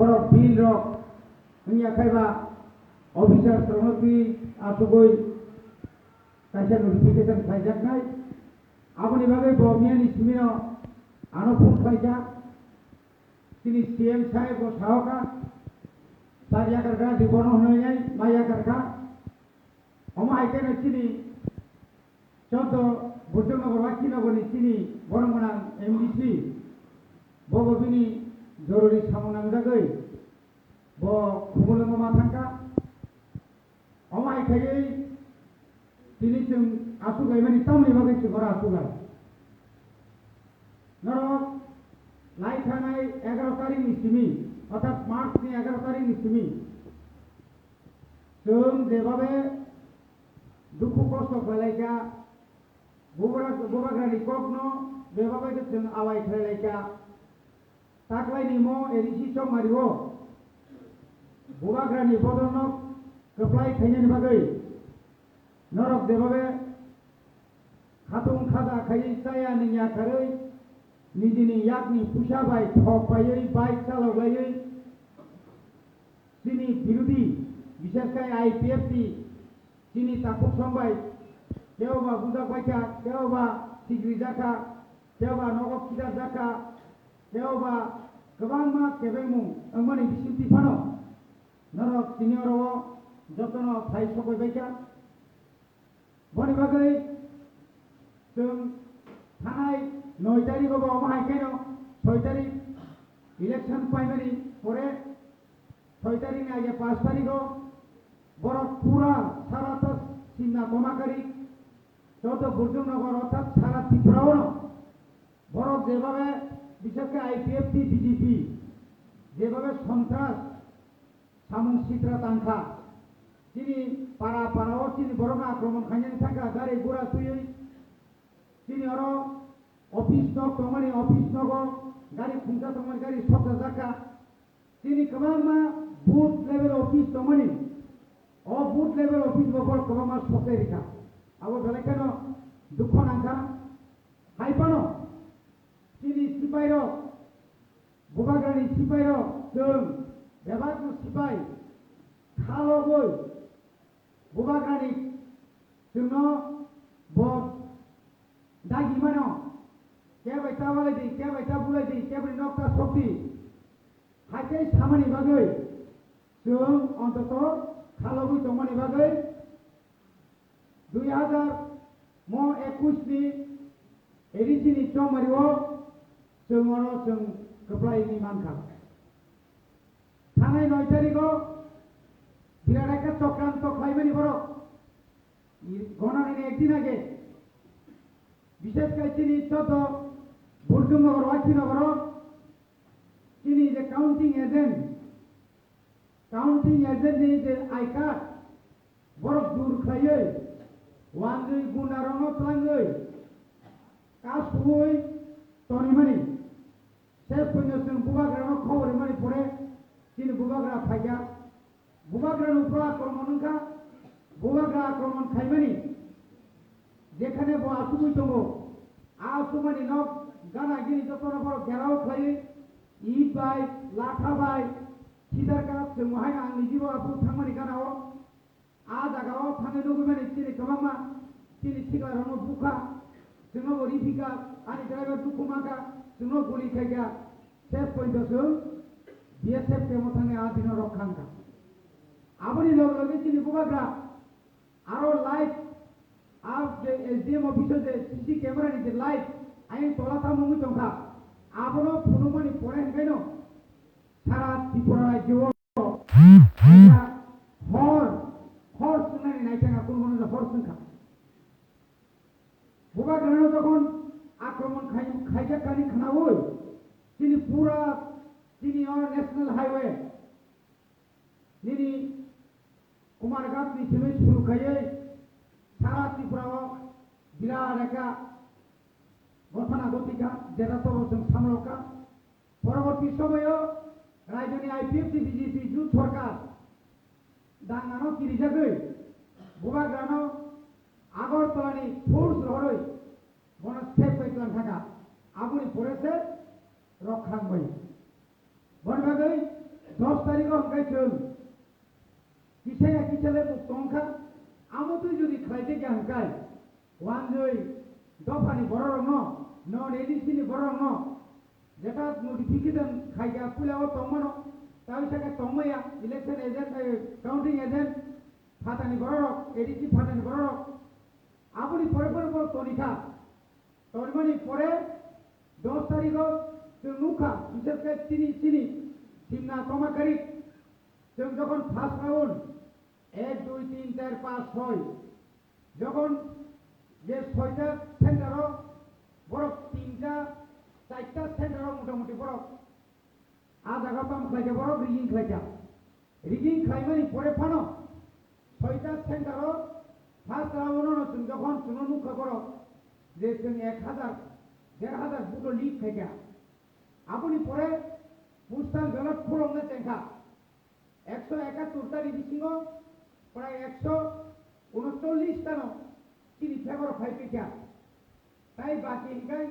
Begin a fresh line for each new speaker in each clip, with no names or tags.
borok bill rok hingya khaiba officer tronoti asugoi kaisa notification khaijak nai aboni bagai bomian ismino ano phone khaijak tini CM sahib bo sahoka sariya karka dibono hoyai maya karka oma aitena chini choto Bojongnagar Wakhinogorni chini boronggonang MDC bo bini jorori samunang jagoi bo khumulungo mathangka oma aikhai tini chung asugai mani tamni bagai chukora asugai norok লাইথানাই 11 তারিখ নিশ্চিমি অর্থাৎ March নি 11 তারিখ নিশ্চিমি जों যেভাবে দুঃখ কষ্ট ফেলাইকা বুবাগ্রানি কখনো যেভাবে जों আওয়াই ফেলাইকা তাকলাইনি মো এরিসি সম মারিও বুবাগ্রানি বদনক কপ্লাই খাইনি বাগৈ নরক যেভাবে খাতুন খাজা খাই চায়া নিয়া খারৈ निजिनि याकनि फुसाबाय थपायै बाइक चालावलायै सिनि बिरोधी बिसेसकै आईपीएफटी सिनि ताखुक संबाय केवबा बुदा बायका केवबा सिग्रि जाका केवबा नगब किदार जाका केवबा गोबां मा केबेमु अंगमानि बिसिमति फानो नरक सिनियरव जतन फाइ सबाय बायका बनि बागै जों थानाय 9 तारिख को अमा हाइकेनो 6 तारिख इलेक्शन प्राइमरी परे 6 तारिख ने आगे 5 तारिख को बरफ पूरा सारा तक सीमा कमाकारी चौदह बोजोंगनगर अर्थात सारा त्रिपुराओ बरफ जेभावे विशेषकर आईपीएफटी बीजेपी जेभावे सन्त्रास सामुं सित्रा तांखा तिनि पारा पाराओ तिनि बरफ आक्रमण खायनायनि थाखाय गारि गुरा तुयै तिनि अरो অফিস নক তোমারি অফিস নগ গাড়ি খুঁজা তোমার গাড়ি সবটা জাকা তিনি কমামা বুথ লেভেল অফিস তোমারি ও বুথ লেভেল অফিস বকর কমামা সবটাই রেখা আবো বেলা কেন দুঃখ নাঙ্কা হাইপানো তিনি সিপাইর বুবাগাড়ি সিপাইর जों বেবাকু সিপাই খালগৈ বুবাগাড়ি जोंनो बस दागि मानो क्या बैठा वाले दी क्या बैठा बुलाई दी क्या बड़ी नौकता शक्ति हाके सामानी बागै जों अंतत खालाबु तमानी बागै 2021 नि एडिसिनि चमारिओ जों अरो जों कप्लाइनि मानखा थानाय 9 तारिखआव बिराट एक चक्रांत खालामनानै बरक गनानि एकदिन आगे विशेषकर তিনি চত बोजोंगनगर वाखिनगर তিনি যে কাউন্টিং এজেন্টनि যে आई कार्ड बरफ दूर खायै वानजै गुनारंग प्लाङै कासुबै तनिमानि से फैनोजों बुबाग्रानो खबरै मानि परे তিনি बुबाग्रा फाइगा बुबाग्रानो उपर आक्रमण नंखा बुबाग्रा आक्रमण खायमानि যেখানে বো আসুবই দङ আসুমানি নক গানাগিরি যতন বড় ঘেরাও খাই ইট বাই লাঠা বাই সিদারকা जों महाय आं निजिबो आपु थांमानि गानाव आ जागाव थांनो लुबैमानि तिनि गोबांमा तिनि सिगारनो बुखा जोंनो रिफिका आनि ड्राइभार दुखुमाका जोंनो गुलि खायगा से पइन्टजों बीएसएफ केमो थांनो आदिनो रखांका आबनि लगे तिनि बुबाग्रा आरो लाइट आप जे एसडीएम ऑफिसर जे सीसी कैमरा नि जे लाइट आइन तोलाता मुंगु तंखा आबनो फुनुमानि परे हेंगायनो सारा त्रिपुरा राज्यो हर सुनानि नायथाङा कोन हर सुनखा बुबाग्रानो तखन आक्रमण खायजाखानि खानावै तिनि पूरा तिनि नेशनल हाईवे निनि कुमारघाट नि सिमै सुरुखायै सारा त्रिपुराओ बिराट एका घटना घटिका जेटा तब जों सामलका परवर्ती समयाव राज्यनि आईपीएफटी बीजेपी जुथ सरकार दांगानो किरिजागै बुबाग्रानो आगरतलानि फोर्स रहरै बन स्टेप बायक्लां थाका आबुनि परेसे रखांबाय बन बागै 10 তারিখ হংকাই চল কিসায়া কিসালে মুক্তংখা আমতুই যদি খাইতে গে হংকাই ওয়ানজই দফানি বড় ন নন এডিসিনি বড় ন যেটা নোটিফিকেশন খাইয়া পুলাও তংমানো তাই সাকে তংমায়া ইলেকশন এজেন্ট কাউন্টিং এজেন্ট ফাটানি বড় এডিসি ফাটানি বড় আপনি পরে পরে বড় তনিখা তরমানি পরে 10 তারিখ নুখা বিশেষ করে চিনি সিমনা কমাকারী जों যখন ফার্স্ট রাউন্ড 1 2 3 4 5 6 যখন যে 6টা সেন্টারও বড় 3টা 4টা সেন্টারও মোটামুটি বড় আধা গাপাম খাইতে বড় রিগিং খাইমানি পরে ফানো 6টা সেন্টারও ফার্স্ট রাউন্ড जों যখন শুনুনুখা বড় যে जों 1000 1500 বুটো লিড খাইয়া আপনি পরে পুস্তান জলত খুলংনে তেঙ্কা 171 তারিখ বিসিঙো প্রায় 139 টানো চিনি ফেভার ফাইপিকা তাই বাকি হিকাই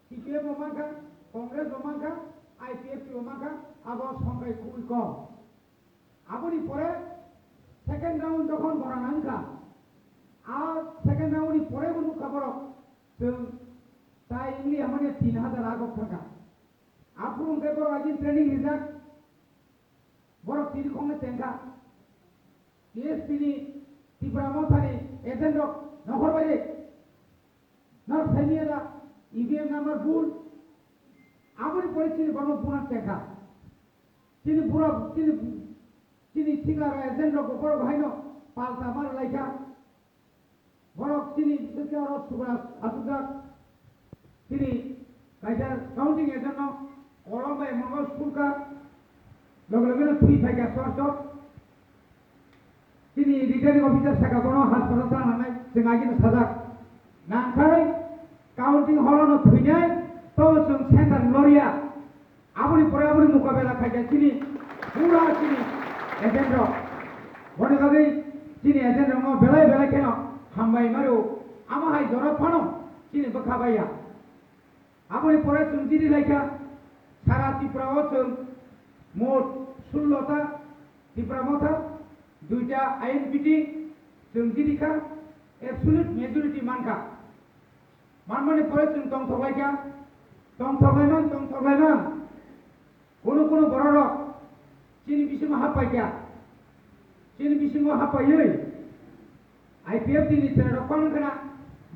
সিপিএম ওমাঙ্কা কংগ্রেস ওমাঙ্কা আইপিএফটি ওমাঙ্কা আবার সংখ্যায় খুবই কম আপনি পরে সেকেন্ড রাউন্ড যখন বড় নাঙ্কা আর সেকেন্ড রাউন্ড পরে কোনো খবর তাই ইংলি আমাদের 3000 আগত থাকা আপনি কেবল আজ ট্রেনিং রিজাল্ট বড় তিরখংনে তেঙ্কা টিএসপিনি ত্রিপুরামথানি এজেন্ট নহর বাইরে নর সাইনিয়েরা ইভিএম নাম্বার ভুল আপনি পরিস্থিতি বড় পুনার তেঙ্কা তিনি পুরো তিনি সিঙ্গার এজেন্ট বড় ভাইনো পাল্টা মার লাইকা বড় তিনি বিশেষ সুব্রাস আসুদার তিনি কাইজার কাউন্টিং এজেন্ট কলম্বাই মঙ্গল স্কুলকা লগে লগে থুই ফাইকা সরসব তিনি রিটার্নিং অফিসার শাখা কোনো হাসপাতাল থানায় जों आगिनो साजाक नांखाय काउंटिं हलनो थुइनाय तो जों सेंटार लरिया आबुनि परे आबुनि मुकाबेला खाइया चिनि पुरा चिनि एजेंट बने गई चिनि एजेंट नो बेलाय बेलाय केनो हामबाय मारो आमा हाय जरा फानो चिनि बखाबाया आबुनि परे जों दिरि लाइका सारा त्रिपुराओ जों मोट 16টা त्रिपुरामथा 2টা आईएनपिटी जों दिरिखा एब्सोल्यूट मेजरिटी मानखा मानमाने परे जों तंथलायमान कोनो बरर चिनि बिसिङाव हाबपायखा चिनि बिसिङाव हाबपायै आईपीएफटी नि सेनेटआव फानखोना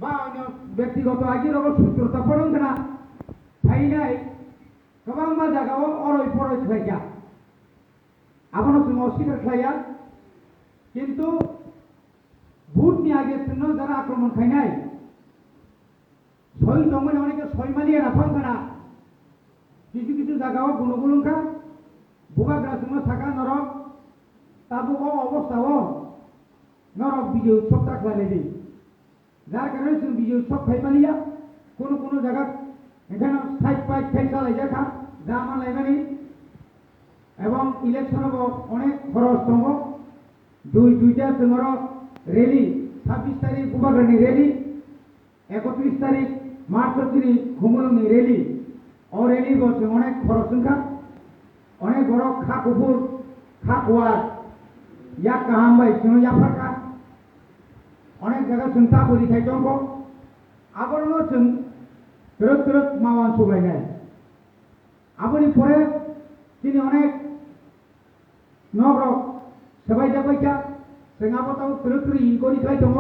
बा अन्य व्यक्तिगत आगिराव सुत्रता फरोंखोना फाइनाय गोबां मा जागाव अरय फरय खायखा आपनो जों अस्वीकार खाया किन्तु भूतनि आगे जोंनो जारा आक्रमण खायनाय सय दंमोन अनेके सय मालिया नाफांखोना किछु किछु जागाव गुलुगुलुंखा बुगाग्रा जोंनो थाखा नरक ताबुक अबस्थाव नरक बिजय उत्सव ताख्लायलायदि जार कारणे जों बिजय उत्सव खायमालिया कोनो जागा एखाने साइड पाइट खेल चालायजाखा जामा लायनानै এবং ইলেকশনও অনেক খরচ দङ দুইটা जोंर রেলি 26 তারিখ বুবাগ্রানি রেলি 31 তারিখ মার্চনি ঘুমুলুনি রেলি ও রেলি বসে অনেক খরচ সংখ্যা অনেক বড় খাকুপুর খাকুয়ার ইয়া কাহামবাই जों ইয়াফারকা অনেক জায়গা চিন্তা করি থাই দङ আবরনো जों তুরত মাওয়ান সবাইনাय আপনি পরে তিনি অনেক नगर सोबायजाबायखा जों आबादाव तुरतुरि इंकरि खाय दङ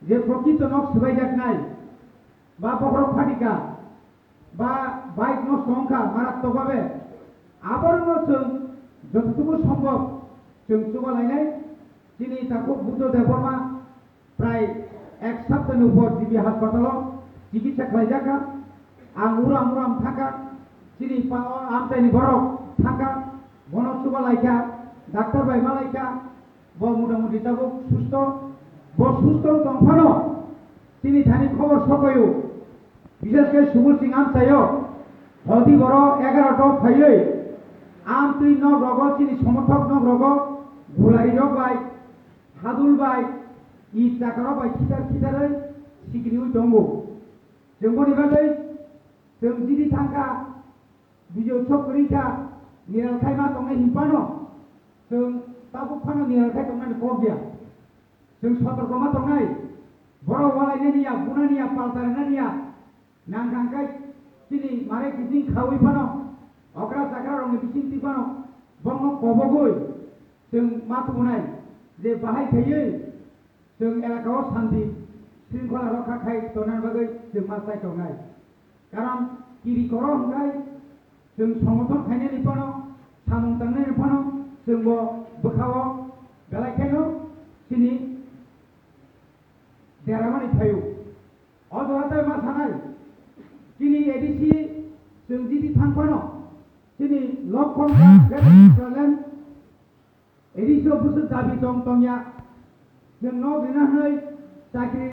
जे प्रकृत नक सोबायजानाय बा बहरक फाटिका बा बाइक नष्ट अंखा मारात्मकभावे आबारनो जों जतटुकु सम्भव जों जौगालायनाय दिनै ताखौ बुद्धदेव बर्मा प्राय 1 सप्ताहनि उपर जिबि हासपातालाव चिकित्सा खालायजाखा आं उराम थाखा दिनै आमथायनि बरक थाखा बनसुबा लाइका डाक्टर बायमा लाइका ब मोटामुटी ताबो सुस्थ दंफानो তিনি थानी खबर सकायो विशेष করে सुबुल सिंह आमचायो हदी बर 11টা फायै आम तुई नग रग चिनि समर्थक नग रग गुलारि रग बाय हादुल बाय इ जाकार बाय खिदारै सिगिनि दंगो जोंबो निबागै जों जिदि थांखा बिजौ उत्सव करिखा निरालखाय मा दंनाय हिंपानो जों ताबुक फानो निरालखाय दंनानै क गैया जों सतर्क मा दंनाय बर' वालायनानिया बुनानिया पालटारनानिया नांगांखाय दिनै मारे गिदिं खावै फानो अग्रा जाग्रा रंनि बिथिं तिपानो बंग कबगै जों मा बुंनाय जे बाहाय थायो जों एलाकायाव शान्ति शृंखला रक्षा खाय दनाय बागै जों मा सायख'नाय कारण किरि कर' होननाय जों संगठन खायनायनि फानो सामुं थांनायनि फानो जोंबो बोखाव बेलायखायनो दिनै देरहानानै थायो अजहाथाय मा सानाय दिनै एडिसि जों जुदि थांफानो दिनै लक्षण प्रब्लेम एडिसि बोसोर दाबि दं दंया जों न' गैनानै साख्रि